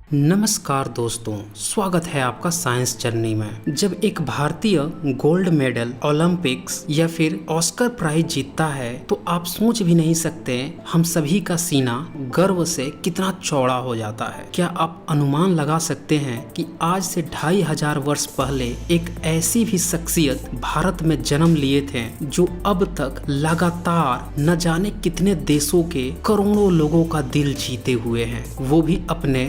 नमस्कार दोस्तों, स्वागत है आपका साइंस जर्नी में। जब एक भारतीय गोल्ड मेडल ओलंपिक्स या फिर ऑस्कर प्राइज जीतता है तो आप सोच भी नहीं सकते हम सभी का सीना गर्व से कितना चौड़ा हो जाता है। क्या आप अनुमान लगा सकते हैं कि आज से 2500 वर्ष पहले एक ऐसी भी शख्सियत भारत में जन्म लिए थे जो अब तक लगातार न जाने कितने देशों के करोड़ों लोगों का दिल जीते हुए हैं, वो भी अपने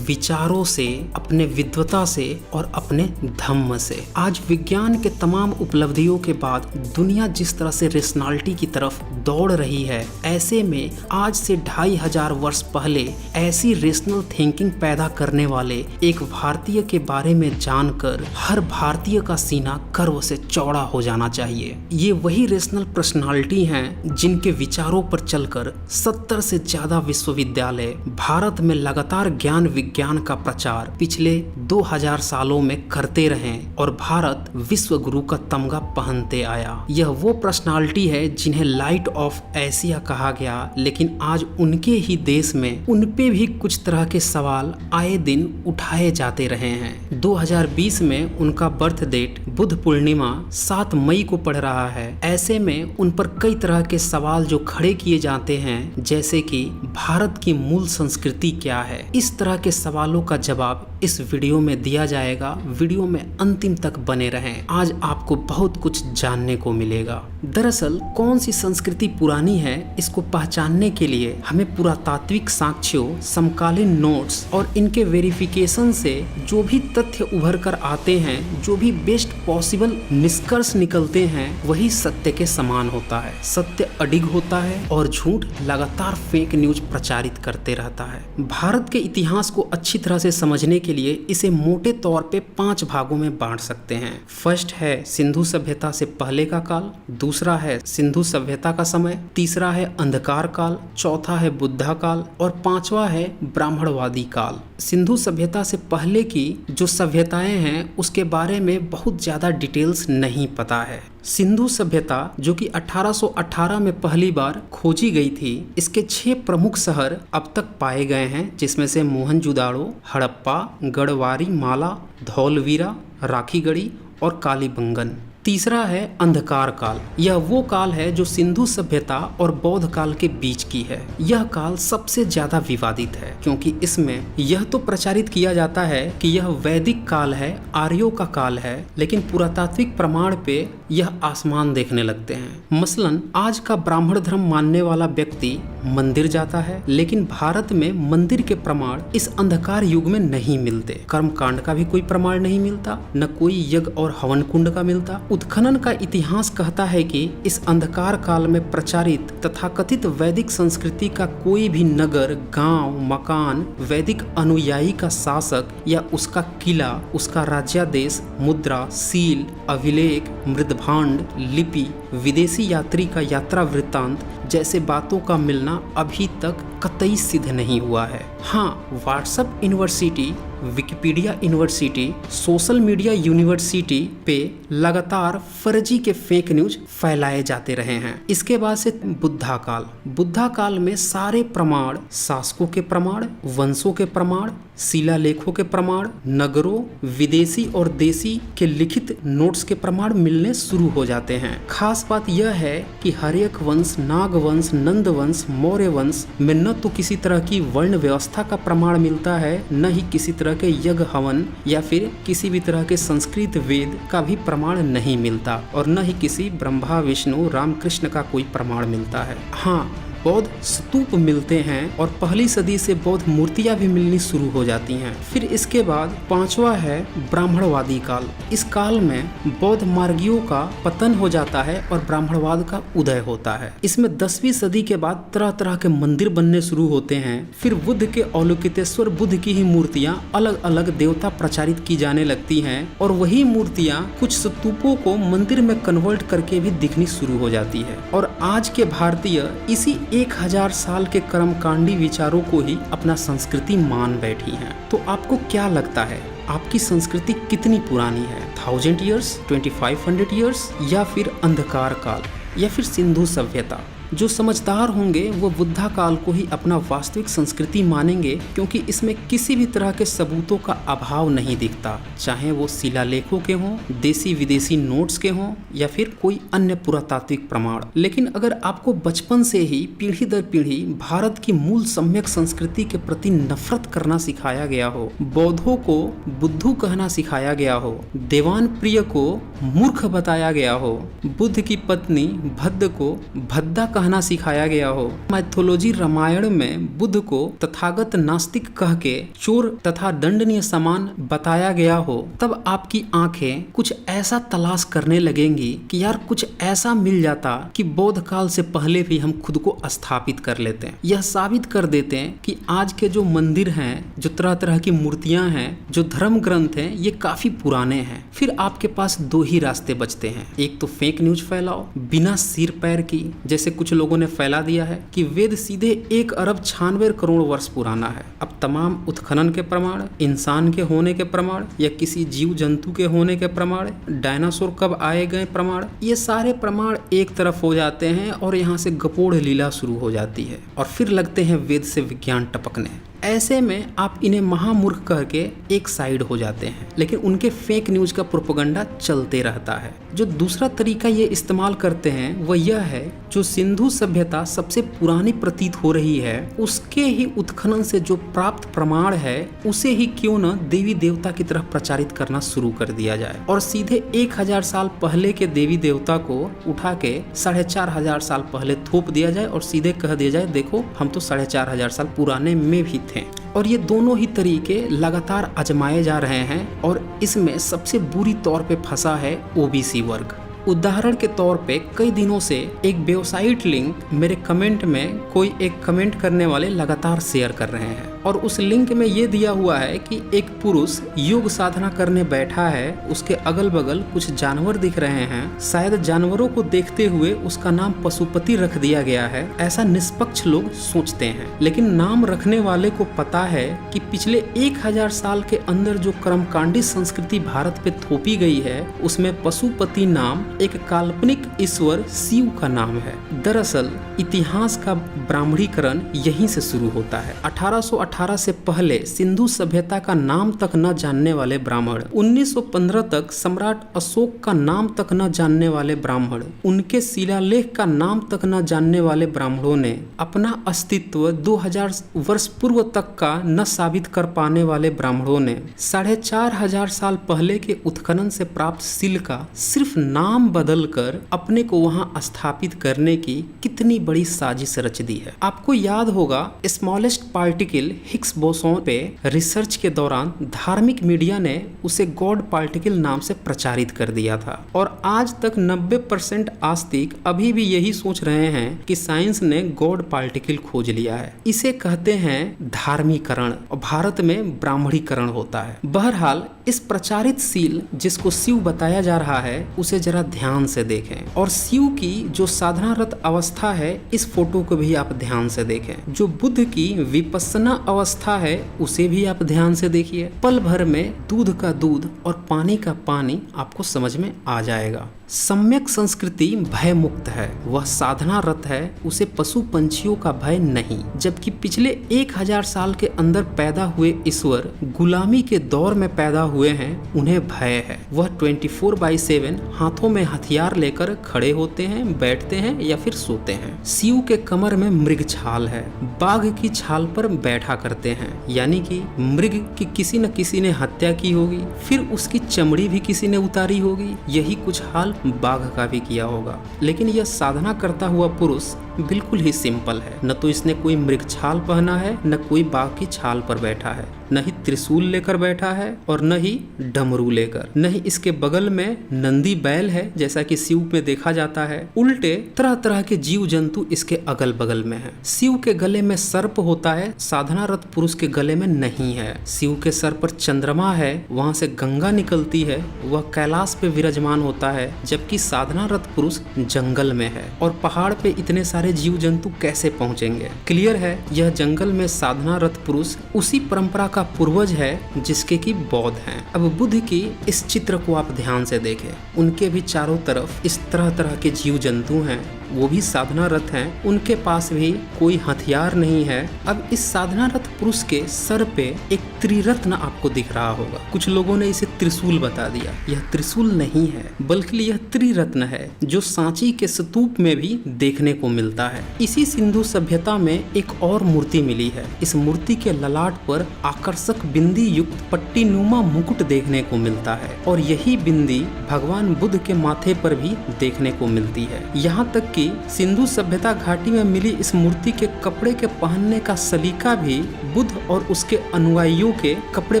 विचारों से, अपने विद्वता से और अपने धम्म से। आज विज्ञान के तमाम उपलब्धियों के बाद दुनिया जिस तरह से रेशनैलिटी की तरफ दौड़ रही है, ऐसे में आज से 2500 वर्ष पहले ऐसी रेशनल थिंकिंग पैदा करने वाले एक भारतीय के बारे में जानकर हर भारतीय का सीना गर्व से चौड़ा हो जाना चाहिए। ये वही रेशनल पर्सनालिटी हैं जिनके विचारों पर चलकर 70 से ज्यादा विश्वविद्यालय भारत में लगातार ज्ञान विज्ञान का प्रचार पिछले 2000 सालों में करते रहे और भारत विश्व गुरु का तमगा पहनते आया। यह वो पर्सनालिटी है जिन्हें लाइट ऑफ एशिया कहा गया, लेकिन आज उनके ही देश में उन पे भी कुछ तरह के सवाल आए दिन उठाए जाते रहे हैं। 2020 में उनका बर्थ डेट बुद्ध पूर्णिमा 7 मई को पड़ रहा है। ऐसे में उन पर कई तरह के सवाल जो खड़े किए जाते हैं, जैसे कि भारत की मूल संस्कृति क्या है। इस तरह के सवालों का जवाब इस वीडियो में दिया जाएगा। वीडियो में अंतिम तक बने रहें, आज आपको बहुत कुछ जानने को मिलेगा। दरअसल कौन सी संस्कृति पुरानी है, इसको पहचानने के लिए हमें पुरातात्विक साक्ष्यों, समकालीन नोट्स और इनके वेरिफिकेशन से जो भी तथ्य उभर कर आते हैं, जो भी बेस्ट पॉसिबल निष्कर्ष निकलते हैं, वही सत्य के समान होता है। सत्य अडिग होता है और झूठ लगातार फेक न्यूज प्रचारित करते रहता है। भारत के इतिहास को अच्छी तरह से समझने के लिए इसे मोटे तौर पे 5 भागों में बांट सकते हैं। फर्स्ट है सिंधु सभ्यता से पहले का काल, दूसरा है सिंधु सभ्यता का समय, तीसरा है अंधकार काल, चौथा है बुद्धा काल और पांचवा है ब्राह्मणवादी काल। सिंधु सभ्यता से पहले की जो सभ्यताएं हैं उसके बारे में बहुत ज्यादा डिटेल्स नहीं पता है। सिंधु सभ्यता जो कि 1818 में पहली बार खोजी गई थी, इसके 6 प्रमुख शहर अब तक पाए गए हैं, जिसमें से मोहनजोदाड़ो, हड़प्पा, गढ़वारी माला, धौलवीरा, राखीगढ़ी और कालीबंगन। तीसरा है अंधकार काल। यह वो काल है जो सिंधु सभ्यता और बौद्ध काल के बीच की है। यह काल सबसे ज्यादा विवादित है क्योंकि इसमें यह तो प्रचारित किया जाता है कि यह वैदिक काल है, आर्यों का काल है, लेकिन पुरातात्विक प्रमाण पे यह आसमान देखने लगते हैं। मसलन आज का ब्राह्मण धर्म मानने वाला व्यक्ति मंदिर जाता है, लेकिन भारत में मंदिर के प्रमाण इस अंधकार युग में नहीं मिलते। कर्म कांड का भी कोई प्रमाण नहीं मिलता, न कोई यज्ञ और हवन कुंड का मिलता। उत्खनन का इतिहास कहता है कि इस अंधकार काल में प्रचारित तथाकथित वैदिक संस्कृति का कोई भी नगर, गांव, मकान, वैदिक अनुयायी का शासक या उसका किला, उसका राज्यादेश, मुद्रा, सील, अभिलेख, मृदभांड, लिपि, विदेशी यात्री का यात्रा वृत्तांत जैसे बातों का मिलना अभी तक कतई सिद्ध नहीं हुआ है। हाँ, WhatsApp university, Wikipedia university, social media university पे लगातार फर्जी के फेक न्यूज फैलाए जाते रहे हैं। इसके बाद से बुद्धा काल। बुद्धा काल में सारे प्रमाण, शासकों के प्रमाण, वंशों के प्रमाण, शिलालेखों के प्रमाण, नगरों, विदेशी और देसी के लिखित नोट्स के प्रमाण मिलने शुरू हो जाते हैं। खास बात यह है कि हर्यक वंश, नाग वंश, नंद वंश, मौर्य वंश में न तो किसी तरह की वर्ण व्यवस्था का प्रमाण मिलता है, न ही किसी तरह के यज्ञ हवन या फिर किसी भी तरह के संस्कृत वेद का भी प्रमाण नहीं मिलता, और न ही किसी ब्रह्मा, विष्णु, रामकृष्ण का कोई प्रमाण मिलता है। हाँ, बौद्ध स्तूप मिलते हैं और पहली सदी से बौद्ध मूर्तियां भी मिलनी शुरू हो जाती हैं। फिर इसके बाद पांचवा है ब्राह्मणवादी काल। इस काल में बौद्ध मार्गियों का पतन हो जाता है और ब्राह्मणवाद का उदय होता है। इसमें 10वीं सदी के बाद तरह तरह के मंदिर बनने शुरू होते हैं। फिर बुद्ध के अवलोकितेश्वर बुद्ध की ही मूर्तियां अलग अलग देवता प्रचारित की जाने लगती हैं और वही मूर्तियां कुछ स्तूपों को मंदिर में कन्वर्ट करके भी दिखनी शुरू हो जाती है। और आज के भारतीय इसी 1000 साल के कर्मकांडी विचारों को ही अपना संस्कृति मान बैठी हैं। तो आपको क्या लगता है, आपकी संस्कृति कितनी पुरानी है? 1000 ईयर्स, 2500 ईयर्स या फिर अंधकार काल या फिर सिंधु सभ्यता? जो समझदार होंगे वो बुद्धा काल को ही अपना वास्तविक संस्कृति मानेंगे, क्योंकि इसमें किसी भी तरह के सबूतों का अभाव नहीं दिखता, चाहे वो शिलालेखों के हों, देसी विदेशी नोट्स के हों या फिर कोई अन्य पुरातात्विक प्रमाण। लेकिन अगर आपको बचपन से ही पीढ़ी दर पीढ़ी भारत की मूल सम्यक संस्कृति के प्रति नफरत करना सिखाया गया हो, बौद्धों को बुद्धू कहना सिखाया गया हो, देवान प्रिय को मूर्ख बताया गया हो, बुद्ध की पत्नी भद्द को भद्दा कहना सिखाया गया हो, माइथोलॉजी रामायण में बुद्ध को तथागत नास्तिक कह के चोर तथा दंडनीय समान बताया गया हो, तब आपकी आंखें कुछ ऐसा तलाश करने लगेंगी कि यार कुछ ऐसा मिल जाता कि बौद्ध काल से पहले भी हम खुद को स्थापित कर लेते हैं। यह साबित कर देते हैं कि आज के जो मंदिर हैं, जो तरह तरह की मूर्तियां हैं, जो धर्म ग्रंथ हैं, ये काफी पुराने हैं। फिर आपके पास दो ही रास्ते बचते हैं, एक तो फेक न्यूज फैलाओ बिना सिर पैर की, जैसे कुछ लोगों ने फैला दिया है कि वेद सीधे 1 अरब 96 करोड़ वर्ष पुराना है। अब तमाम उत्खनन के प्रमाण, इंसान के होने के प्रमाण या किसी जीव जंतु के होने के प्रमाण, डायनासोर कब आए गए प्रमाण, ये सारे प्रमाण एक तरफ हो जाते हैं और यहाँ से गपोड़ लीला शुरू हो जाती है और फिर लगते हैं वेद से विज्ञान टपकने। ऐसे में आप इन्हें महामूर्ख कह के एक साइड हो जाते हैं, लेकिन उनके फेक न्यूज का प्रोपेगेंडा चलते रहता है। जो दूसरा तरीका ये इस्तेमाल करते हैं वह यह है, जो सिंधु सभ्यता सबसे पुरानी प्रतीत हो रही है उसके ही उत्खनन से जो प्राप्त प्रमाण है उसे ही क्यों न देवी देवता की तरह प्रचारित करना शुरू कर दिया जाए और सीधे 1000 साल पहले के देवी देवता को उठा के 4500 साल पहले थोप दिया जाए और सीधे कह दिया जाए देखो हम तो 4500 साल पुराने में भी थे। और ये दोनों ही तरीके लगातार आजमाए जा रहे हैं और इसमें सबसे बुरी तौर पे फंसा है ओबीसी वर्ग। उदाहरण के तौर पे कई दिनों से एक वेबसाइट लिंक मेरे कमेंट में कोई एक कमेंट करने वाले लगातार शेयर कर रहे हैं और उस लिंक में ये दिया हुआ है कि एक पुरुष योग साधना करने बैठा है, उसके अगल बगल कुछ जानवर दिख रहे हैं, शायद जानवरों को देखते हुए उसका नाम पशुपति रख दिया गया है, ऐसा निष्पक्ष लोग सोचते हैं। लेकिन नाम रखने वाले को पता है कि पिछले 1000 साल के अंदर जो कर्मकांडी संस्कृति भारत पे थोपी गई है उसमें पशुपति नाम एक काल्पनिक ईश्वर शिव का नाम है। दरअसल इतिहास का ब्राह्मणीकरण यहीं से शुरू होता है। 1818 से पहले सिंधु सभ्यता का नाम तक न जानने वाले ब्राह्मण, 1915 तक सम्राट अशोक का नाम तक न जानने वाले ब्राह्मण, उनके शिलालेख का नाम तक न जानने वाले ब्राह्मणों ने अपना अस्तित्व 2000 वर्ष पूर्व तक का न साबित कर पाने वाले ब्राह्मणों ने 4500 साल पहले के उत्खनन से प्राप्त शिल का सिर्फ नाम बदलकर अपने को वहां स्थापित करने की कितनी बड़ी साजिश रच दी है। आपको याद होगा स्मॉलेस्ट पार्टिकल हिग्स बोसोन पे रिसर्च के दौरान धार्मिक मीडिया ने उसे गॉड पार्टिकल नाम से प्रचारित कर दिया था और आज तक 90% आस्तिक अभी भी यही सोच रहे हैं कि साइंस ने गॉड पार्टिकल खोज लिया है। इसे कहते हैं धार्मीकरण और भारत में ब्राह्मणीकरण होता है। बहरहाल इस प्रचारित सील जिसको शिव बताया जा रहा है उसे जरा ध्यान से देखें और शिव की जो साधनारत अवस्था है इस फोटो को भी आप ध्यान से देखें। जो बुद्ध की विपस्सना अवस्था है उसे भी आप ध्यान से देखिए। पल भर में दूध का दूध और पानी का पानी आपको समझ में आ जाएगा। सम्यक संस्कृति भय मुक्त है, वह साधनारत है, उसे पशु पंछियों का भय नहीं। जबकि पिछले 1000 साल के अंदर पैदा हुए ईश्वर गुलामी के दौर में पैदा हुए हैं, उन्हें भय है। वह 24/7 हाथों में हथियार लेकर खड़े होते हैं, बैठते हैं या फिर सोते हैं। शिव के कमर में मृग छाल है, बाघ की छाल पर बैठा करते हैं, यानी कि मृग की किसी न किसी ने हत्या की होगी, फिर उसकी चमड़ी भी किसी ने उतारी होगी। यही कुछ हाल बाघ का भी किया होगा। लेकिन यह साधना करता हुआ पुरुष बिल्कुल ही सिंपल है। न तो इसने कोई मृग छाल पहना है, न कोई बाघ की छाल पर बैठा है, न ही त्रिशूल लेकर बैठा है और न ही डमरू लेकर, न ही इसके बगल में नंदी बैल है जैसा कि शिव में देखा जाता है। उल्टे तरह तरह के जीव जंतु इसके अगल बगल में है। शिव के गले में सर्प होता है, साधनारत पुरुष के गले में नहीं है। शिव के सर पर चंद्रमा है, वहां से गंगा निकलती है, वह कैलाश पे विराजमान होता है, जबकि साधनारत पुरुष जंगल में है। और पहाड़ पे इतने सारे जीव जंतु कैसे पहुंचेंगे? क्लियर है, यह जंगल में साधनारत पुरुष उसी परंपरा का पूर्वज है जिसके की बौद्ध हैं। अब बुद्ध की इस चित्र को आप ध्यान से देखें, उनके भी चारों तरफ इस तरह तरह के जीव जंतु हैं। वो भी साधना रथ हैं, उनके पास भी कोई हथियार नहीं है। अब इस साधना रथ पुरुष के सर पे एक त्रिरत्न आपको दिख रहा होगा। कुछ लोगों ने इसे त्रिशूल बता दिया। यह त्रिशूल नहीं है, बल्कि यह त्रिरत्न है, जो सांची के स्तूप में भी देखने को मिलता है। इसी सिंधु सभ्यता में एक और मूर्ति मिली है। इस मूर्ति के ललाट पर आकर्षक बिंदी युक्त पट्टी नुमा मुकुट देखने को मिलता है और यही बिंदी भगवान बुद्ध के माथे पर भी देखने को मिलती है। यहाँ तक कि सिंधु सभ्यता घाटी में मिली इस मूर्ति के कपड़े के पहनने का सलीका भी बुद्ध और उसके अनुयायियों के कपड़े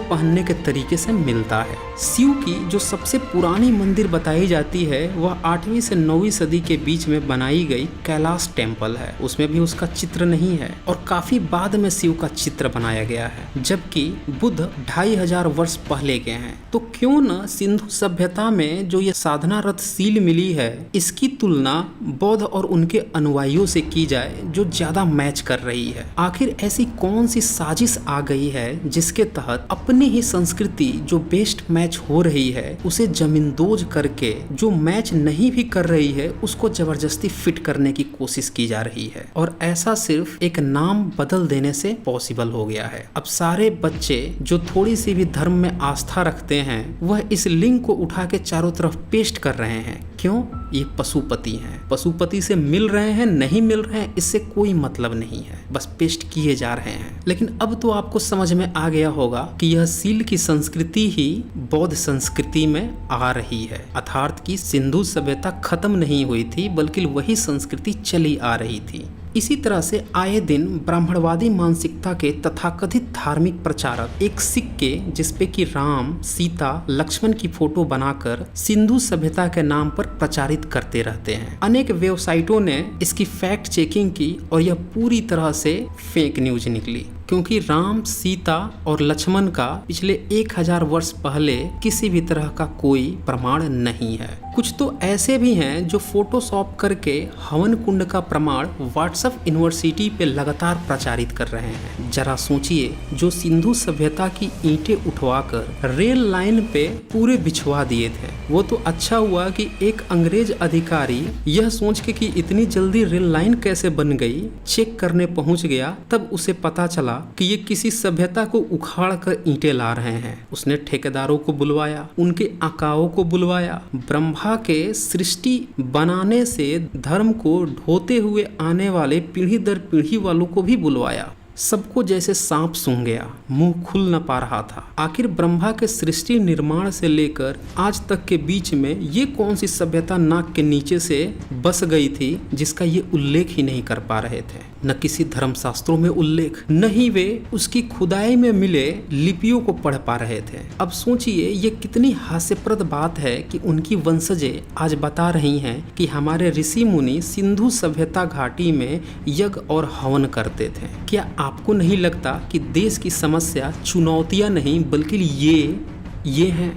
पहनने के तरीके से मिलता है। शिव की जो सबसे पुरानी मंदिर बताई जाती है वह 8वीं से 9वीं सदी के बीच में बनाई गई कैलाश टेम्पल है। उसमें भी उसका चित्र नहीं है और काफी बाद में शिव का चित्र बनाया गया है, जबकि बुद्ध 2500 वर्ष पहले के हैं। तो क्यों न सिंधु सभ्यता में जो ये साधना रथ सील मिली है, इसकी तुलना बौद्ध और उनके अनुयायियों से की जाए जो ज्यादा मैच कर रही है। आखिर ऐसी कौन सी साजिश आ गई है जिसके तहत अपनी ही संस्कृति जो बेस्ट मैच हो रही है उसे जमींदोज करके जो मैच नहीं भी कर रही है उसको जबरदस्ती फिट करने की कोशिश की जा रही है। और ऐसा सिर्फ एक नाम बदल देने से पॉसिबल हो गया है। अब सारे बच्चे जो थोड़ी सी भी धर्म में आस्था रखते हैं वह इस लिंक को उठा के चारों तरफ पेस्ट कर रहे हैं। क्यों? ये पशुपति हैं, पशुपति से मिल रहे हैं नहीं मिल रहे हैं इससे कोई मतलब नहीं है, बस पेस्ट किए जा रहे हैं। लेकिन अब तो आपको समझ में आ गया होगा कि यह सील की संस्कृति ही बौद्ध संस्कृति में आ रही है, अर्थात कि सिंधु सभ्यता खत्म नहीं हुई थी बल्कि वही संस्कृति चली आ रही थी। इसी तरह से आए दिन ब्राह्मणवादी मानसिकता के तथाकथित धार्मिक प्रचारक एक सिक्के जिसपे कि राम, सीता, लक्ष्मण की फोटो बनाकर सिंधु सभ्यता के नाम पर प्रचारित करते रहते हैं। अनेक वेबसाइटों ने इसकी फैक्ट चेकिंग की और यह पूरी तरह से फेक न्यूज निकली, क्योंकि राम, सीता और लक्ष्मण का पिछले 1000 वर्ष पहले किसी भी तरह का कोई प्रमाण नहीं है। कुछ तो ऐसे भी हैं जो फोटोशॉप करके हवन कुंड का प्रमाण व्हाट्सएप यूनिवर्सिटी पे लगातार प्रचारित कर रहे हैं। जरा सोचिए, जो सिंधु सभ्यता की ईंटें उठवाकर रेल लाइन पे पूरे बिछवा दिए थे, वो तो अच्छा हुआ कि एक अंग्रेज अधिकारी यह सोच के कि इतनी जल्दी रेल लाइन कैसे बन गई चेक करने पहुंच गया, तब उसे पता चला कि ये किसी सभ्यता को उखाड़ कर ईंटें ला रहे हैं। उसने ठेकेदारों को बुलवाया, उनके आकाओं को बुलवाया, ब्रह्मा के सृष्टि बनाने से धर्म को ढोते हुए आने वाले पीढ़ी दर पीढ़ी वालों को भी बुलवाया। सबको जैसे सांप सूंघ गया, मुंह खुल न पा रहा था। आखिर ब्रह्मा के सृष्टि निर्माण से लेकर आज तक के बीच में ये कौन सी सभ्यता नाक के नीचे से बस गई थी जिसका ये उल्लेख ही नहीं कर पा रहे थे। न किसी धर्मशास्त्रों में उल्लेख, न ही वे उसकी खुदाई में मिले लिपियों को पढ़ पा रहे थे। अब सोचिए ये कितनी हास्यप्रद बात है कि उनकी वंशजें आज बता रही हैं कि हमारे ऋषि मुनि सिंधु सभ्यता घाटी में यज्ञ और हवन करते थे। क्या आपको नहीं लगता कि देश की समस्या चुनौतियां नहीं बल्कि ये हैं?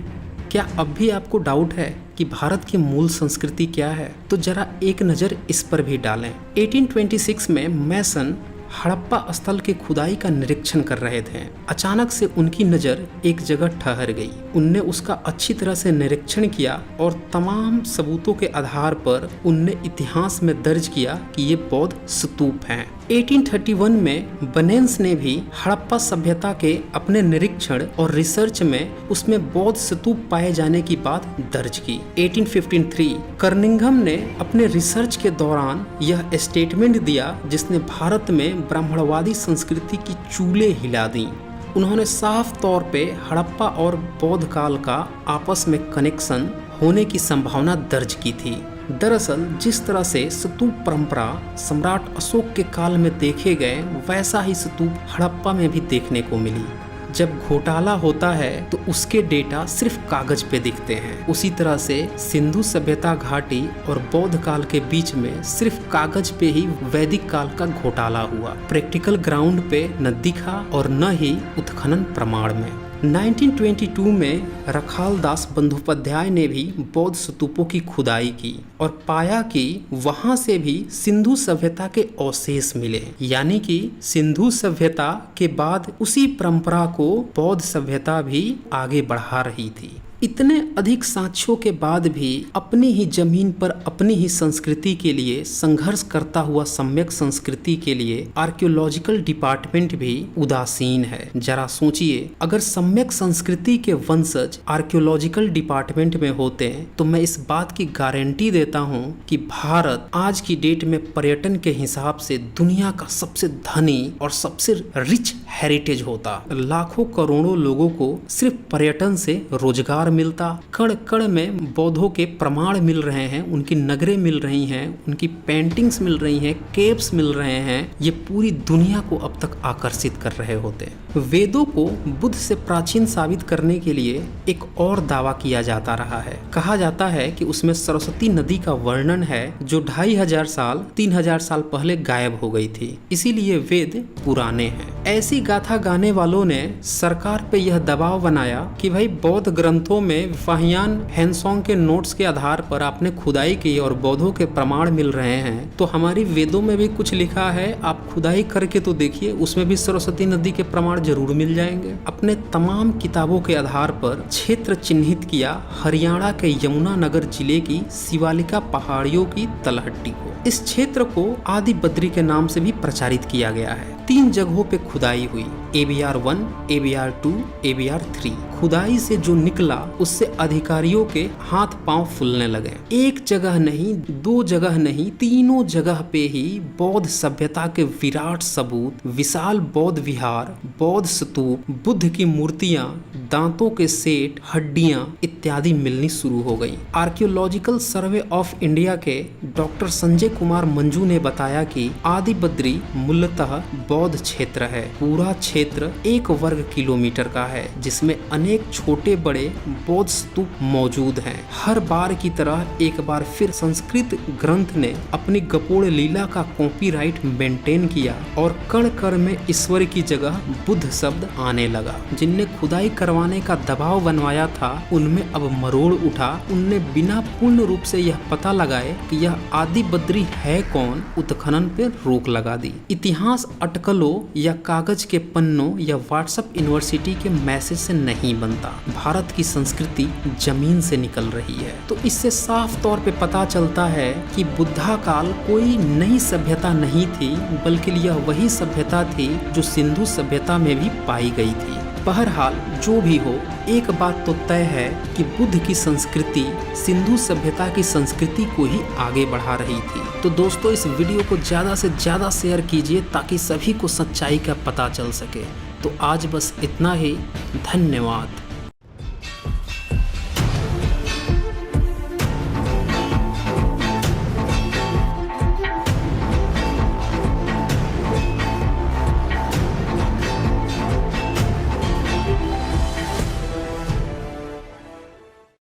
क्या अब भी आपको डाउट है कि भारत की मूल संस्कृति क्या है? तो जरा एक नज़र इस पर भी डालें। 1826 में मैसन हड़प्पा स्थल के खुदाई का निरीक्षण कर रहे थे। अचानक से उनकी नज़र एक जगह ठहर गई। उनने उसका अच्छी तरह से निरीक्षण किया और तमाम सबूतों के आधार पर उनने इतिहास में दर्ज किया कि ये बौद्ध स्तूप हैं। 1831 में बनेंस ने भी हड़प्पा सभ्यता के अपने निरीक्षण और रिसर्च में उसमें बौद्ध स्तूप पाए जाने की बात दर्ज की। 1853 कर्निंघम ने अपने रिसर्च के दौरान यह स्टेटमेंट दिया जिसने भारत में ब्राह्मणवादी संस्कृति की चूलें हिला दी। उन्होंने साफ तौर पे हड़प्पा और बौद्ध काल का आपस में कनेक्शन होने की संभावना दर्ज की थी। दरअसल जिस तरह से स्तूप परंपरा सम्राट अशोक के काल में देखे गए वैसा ही स्तूप हड़प्पा में भी देखने को मिली। जब घोटाला होता है तो उसके डेटा सिर्फ कागज पे दिखते हैं। उसी तरह से सिंधु सभ्यता घाटी और बौद्ध काल के बीच में सिर्फ कागज पे ही वैदिक काल का घोटाला हुआ, प्रैक्टिकल ग्राउंड पे न दिखा और न ही उत्खनन प्रमाण में। 1922 में रखाल दास बंदोपाध्याय ने भी बौद्ध स्तूपों की खुदाई की और पाया कि वहां से भी सिंधु सभ्यता के अवशेष मिले, यानी कि सिंधु सभ्यता के बाद उसी परंपरा को बौद्ध सभ्यता भी आगे बढ़ा रही थी। इतने अधिक साक्ष्यों के बाद भी अपनी ही जमीन पर अपनी ही संस्कृति के लिए संघर्ष करता हुआ सम्यक संस्कृति के लिए आर्कियोलॉजिकल डिपार्टमेंट भी उदासीन है। जरा सोचिए, अगर सम्यक संस्कृति के वंशज आर्कियोलॉजिकल डिपार्टमेंट में होते हैं तो मैं इस बात की गारंटी देता हूं कि भारत आज की डेट में पर्यटन के हिसाब से दुनिया का सबसे धनी और सबसे रिच हेरिटेज होता। लाखों करोड़ों लोगों को सिर्फ पर्यटन से रोजगार मिलता। कण कण में बौद्धों के प्रमाण मिल रहे हैं, उनकी नगरें मिल रही हैं, उनकी पेंटिंग्स मिल रही हैं, केव्स मिल रहे हैं। ये पूरी दुनिया को अब तक आकर्षित कर रहे होते। वेदों को बुद्ध से प्राचीन साबित करने के लिए एक और दावा किया जाता रहा है। कहा जाता है कि उसमें सरस्वती नदी का वर्णन है जो 2500 साल 3000 साल पहले गायब हो गई थी, इसीलिए वेद पुराने हैं। ऐसी गाथा गाने वालों ने सरकार पे यह दबाव बनाया कि भाई बौद्ध ग्रंथों में फाहियान हैंसोंग के नोट्स के आधार पर आपने खुदाई की और बौद्धों के प्रमाण मिल रहे हैं, तो हमारी वेदों में भी कुछ लिखा है, आप खुदाई करके तो देखिए, उसमें भी सरस्वती नदी के प्रमाण जरूर मिल जाएंगे। अपने तमाम किताबों के आधार पर क्षेत्र चिन्हित किया हरियाणा के यमुनानगर जिले की शिवालिका पहाड़ियों की तलहटी को। इस क्षेत्र को आदि बद्री के नाम से भी प्रचारित किया गया है। 3 जगहों पे खुदाई हुई, ABR 1, ABR 2, ABR 3। खुदाई से जो निकला उससे अधिकारियों के हाथ पांव फूलने लगे। एक जगह नहीं, 2 जगह नहीं, तीनों जगह पे ही बौद्ध सभ्यता के विराट सबूत, विशाल बौद्ध विहार, बौद्ध स्तूप, बुद्ध की मूर्तियां, दांतों के सेट, हड्डियां इत्यादि मिलनी शुरू हो गई। आर्कियोलॉजिकल सर्वे ऑफ इंडिया के डॉक्टर संजय कुमार मंजू ने बताया कि आदि बद्री मूलतः बौद्ध क्षेत्र है। पूरा क्षेत्र 1 वर्ग किलोमीटर का है, जिसमें अनेक छोटे बड़े बौद्ध स्तूप मौजूद हैं। हर बार की तरह एक बार फिर संस्कृत ग्रंथ ने अपनी गपोड़ लीला का कॉपीराइट मेंटेन किया और कण कण में ईश्वर की जगह बुद्ध शब्द आने लगा। जिनने खुदाई करवाने का दबाव बनवाया था उनमें अब मरोड़ उठा। उनने बिना पूर्ण रूप से यह पता लगाए कि यह आदि बद्री है कौन, उत्खनन पर रोक लगा दी। इतिहास अटकलों या कागज के पन्नों या व्हाट्सएप यूनिवर्सिटी के मैसेज से नहीं बनता। भारत की संस्कृति जमीन से निकल रही है। तो इससे साफ तौर पे पता चलता है कि बुद्धा काल कोई नई सभ्यता नहीं थी, बल्कि यह वही सभ्यता थी जो सिंधु सभ्यता में भी पाई गई थी। बहरहाल जो भी हो, एक बात तो तय है कि बुद्ध की संस्कृति सिंधु सभ्यता की संस्कृति को ही आगे बढ़ा रही थी। तो दोस्तों, इस वीडियो को ज़्यादा से ज़्यादा शेयर कीजिए ताकि सभी को सच्चाई का पता चल सके। तो आज बस इतना ही। धन्यवाद।